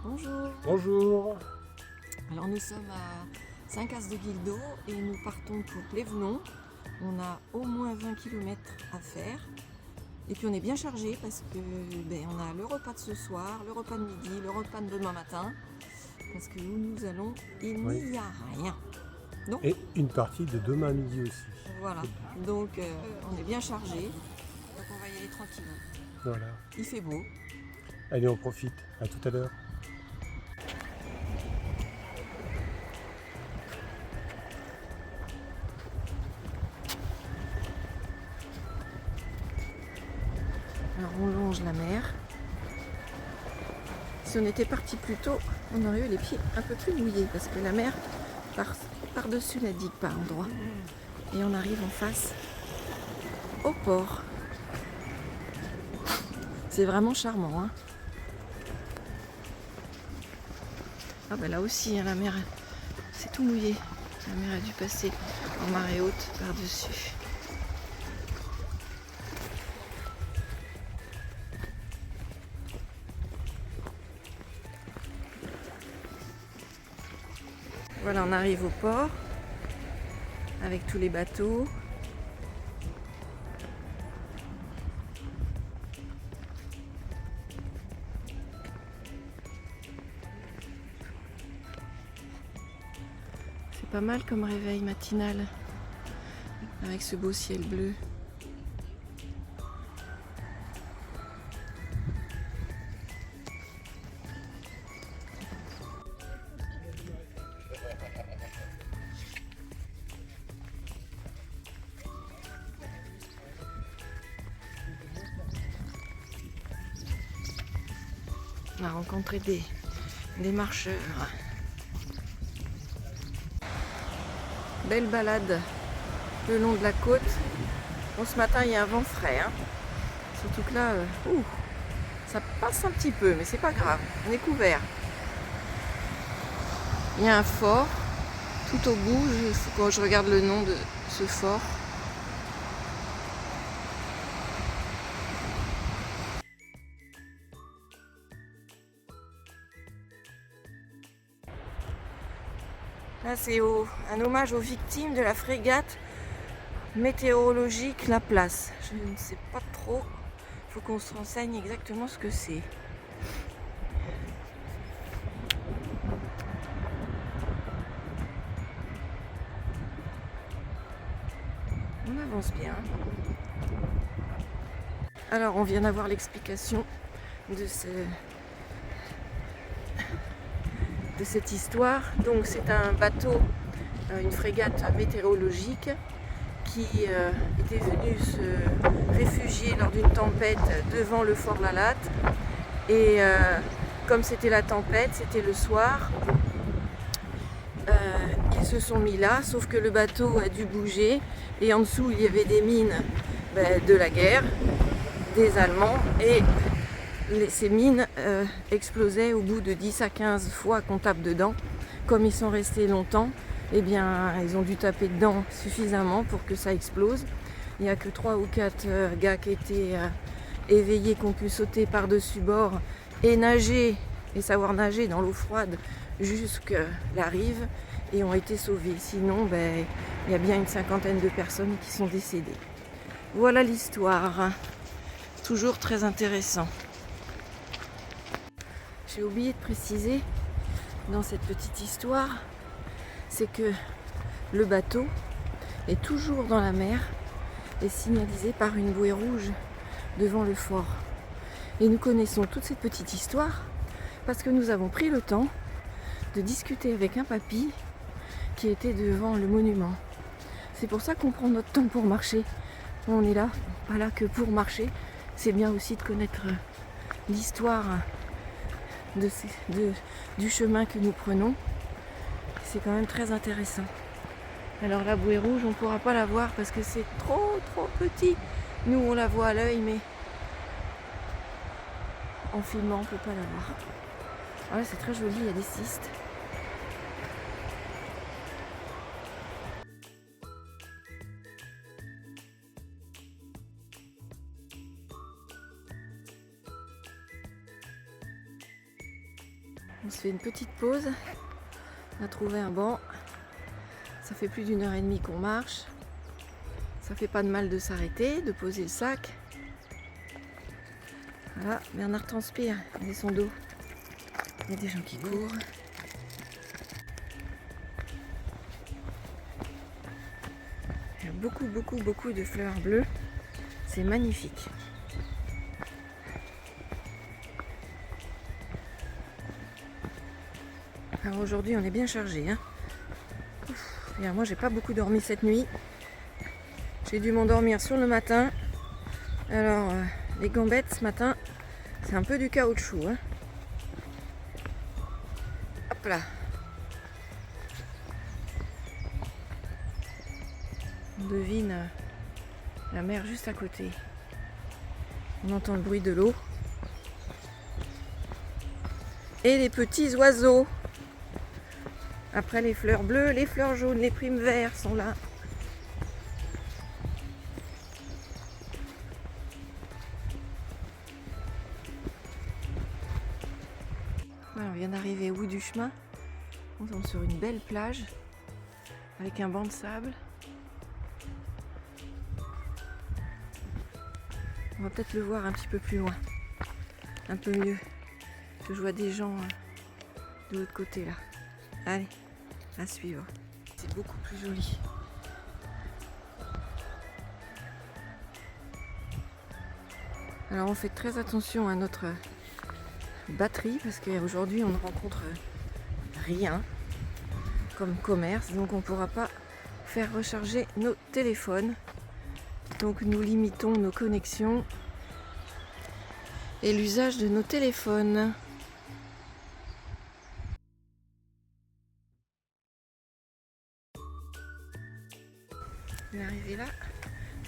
Bonjour. Bonjour. Alors nous sommes à Saint-Caz-de-Guildo et nous partons pour Plévenon. On a au moins 20 km à faire. Et puis on est bien chargé parce que on a le repas de ce soir, le repas de midi, le repas de demain matin. Parce que où nous allons, il Oui. n'y a rien. Donc Et une partie de demain midi aussi. voilà. Donc on est bien chargé. Donc on va y aller tranquillement. Voilà. Il fait beau. Allez, on profite. À tout à l'heure. Alors on longe la mer. Si on était parti plus tôt, on aurait eu les pieds un peu plus mouillés parce que la mer par-dessus la digue par endroits. Et on arrive en face au port. C'est vraiment charmant. Hein, ah bah là aussi, hein, la mer, c'est tout mouillé. La mer a dû passer en marée haute par-dessus. Voilà, on arrive au port avec tous les bateaux. C'est pas mal comme réveil matinal avec ce beau ciel bleu. On a rencontré des marcheurs. Belle balade le long de la côte. Bon, ce matin, il y a un vent frais. Hein. Surtout que là, ça passe un petit peu, mais c'est pas grave. On est couvert. Il y a un fort tout au bout. Il faut que je regarde le nom de ce fort. Là, c'est un hommage aux victimes de la frégate météorologique La Place. Je ne sais pas trop. Il faut qu'on se renseigne exactement ce que c'est. On avance bien. Alors, on vient d'avoir l'explication de cette histoire. Donc, c'est un bateau, une frégate météorologique qui était venu se réfugier lors d'une tempête devant le fort La Latte. Et comme c'était la tempête, c'était le soir, ils se sont mis là, sauf que le bateau a dû bouger et en dessous il y avait des mines de la guerre, des Allemands, et ces mines explosaient au bout de 10 à 15 fois qu'on tape dedans. Comme ils sont restés longtemps, eh bien, ils ont dû taper dedans suffisamment pour que ça explose. Il n'y a que 3 ou 4 gars qui étaient éveillés, qui ont pu sauter par-dessus bord et nager, et savoir nager dans l'eau froide jusqu'à la rive, et ont été sauvés. Sinon, il y a bien une cinquantaine de personnes qui sont décédées. Voilà l'histoire. Toujours très intéressant. J'ai oublié de préciser dans cette petite histoire, c'est que le bateau est toujours dans la mer et signalisé par une bouée rouge devant le fort. Et nous connaissons toute cette petite histoire parce que nous avons pris le temps de discuter avec un papy qui était devant le monument. C'est pour ça qu'on prend notre temps pour marcher. On est là, pas là que pour marcher. C'est bien aussi de connaître l'histoire du chemin que nous prenons. C'est quand même très intéressant. Alors la bouée rouge, on ne pourra pas la voir parce que c'est trop petit. Nous on la voit à l'œil, mais en filmant on ne peut pas la voir. Ah ouais, c'est très joli, il y a des cystes. On se fait une petite pause. On a trouvé un banc. Ça fait plus d'1 heure et demie qu'on marche. Ça fait pas de mal de s'arrêter, de poser le sac. Voilà, Bernard transpire, il est son dos. Il y a des gens qui courent. Il y a beaucoup de fleurs bleues. C'est magnifique. Alors aujourd'hui on est bien chargé. Hein. Bien, moi j'ai pas beaucoup dormi cette nuit. J'ai dû m'endormir sur le matin. Alors les gambettes ce matin, c'est un peu du caoutchouc. Hein. Hop là. On devine la mer juste à côté. On entend le bruit de l'eau. Et les petits oiseaux. Après les fleurs bleues, les fleurs jaunes, les primes verts sont là. Voilà, on vient d'arriver au bout du chemin. On tombe sur une belle plage avec un banc de sable. On va peut-être le voir un petit peu plus loin, un peu mieux. Parce que je vois des gens de l'autre côté là. Allez, à suivre. C'est beaucoup plus joli. Alors on fait très attention à notre batterie parce qu'aujourd'hui on ne rencontre rien comme commerce, donc on ne pourra pas faire recharger nos téléphones. Donc nous limitons nos connexions et l'usage de nos téléphones. On est arrivé là,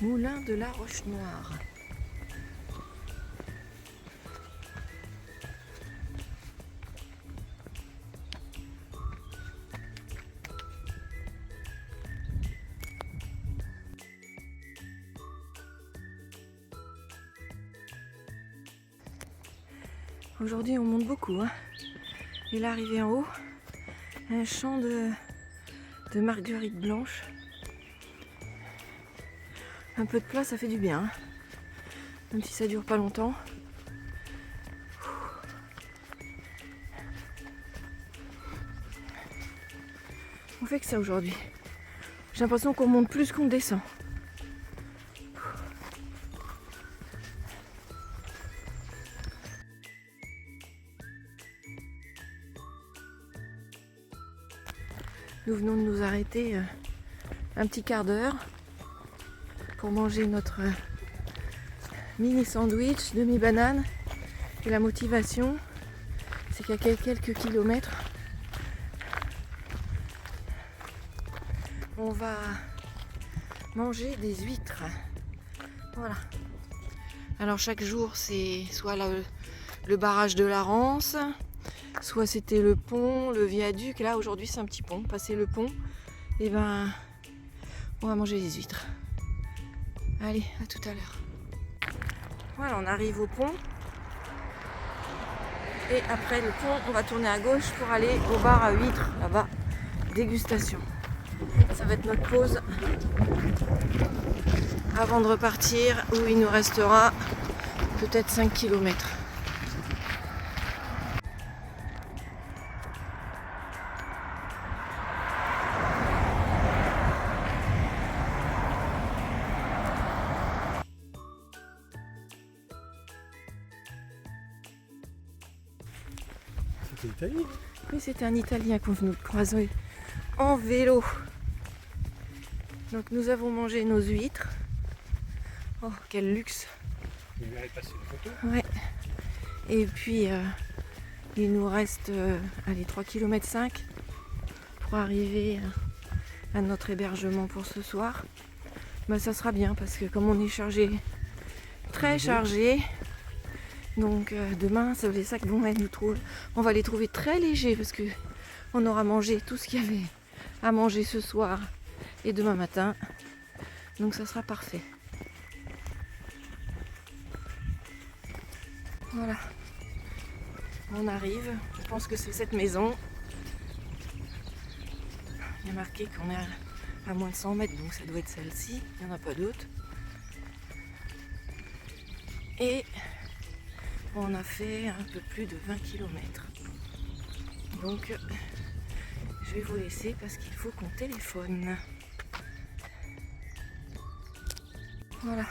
Moulin de la Roche-Noire. Aujourd'hui on monte beaucoup. Hein. Et là arrivé en haut, un champ de marguerites blanches. Un peu de plat, ça fait du bien. Hein. Même si ça dure pas longtemps. On fait que ça aujourd'hui. J'ai l'impression qu'on monte plus qu'on descend. Nous venons de nous arrêter un petit quart d'heure pour manger notre mini sandwich, demi-banane. Et la motivation, c'est qu'il y a quelques kilomètres, on va manger des huîtres. Voilà. Alors chaque jour, c'est soit le barrage de la Rance, soit c'était le pont, le viaduc. Là aujourd'hui c'est un petit pont. Passer le pont, et ben on va manger des huîtres. Allez, à tout à l'heure. Voilà, on arrive au pont. Et après le pont, on va tourner à gauche pour aller au bar à huîtres, là-bas. Dégustation. Ça va être notre pause avant de repartir, où il nous restera peut-être 5 km. C'était l'Italie. Oui, c'était un Italien qu'on venait de croiser en vélo. Donc nous avons mangé nos huîtres. Oh, quel luxe! Vous verrez passer les photos. Ouais. Et puis il nous reste 3 km 5 pour arriver à notre hébergement pour ce soir. Bah, ça sera bien parce que comme on est chargé, très chargé, donc demain les sacs vont être on va les trouver très légers parce que on aura mangé tout ce qu'il y avait à manger ce soir et demain matin. Donc ça sera parfait. Voilà. On arrive, je pense que c'est cette maison. Il y a marqué qu'on est à moins de 100 mètres, donc ça doit être celle-ci, il n'y en a pas d'autres. Et on a fait un peu plus de 20 km. Donc je vais vous laisser parce qu'il faut qu'on téléphone. Voilà.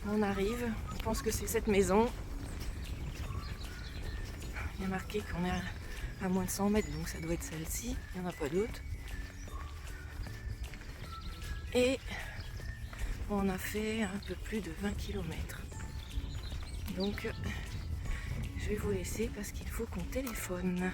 On arrive, je pense que c'est cette maison. Il y a marqué qu'on est à moins de 100 mètres, donc ça doit être celle-ci, il n'y en a pas d'autres. Et on a fait un peu plus de 20 km. Donc je vais vous laisser parce qu'il faut qu'on téléphone.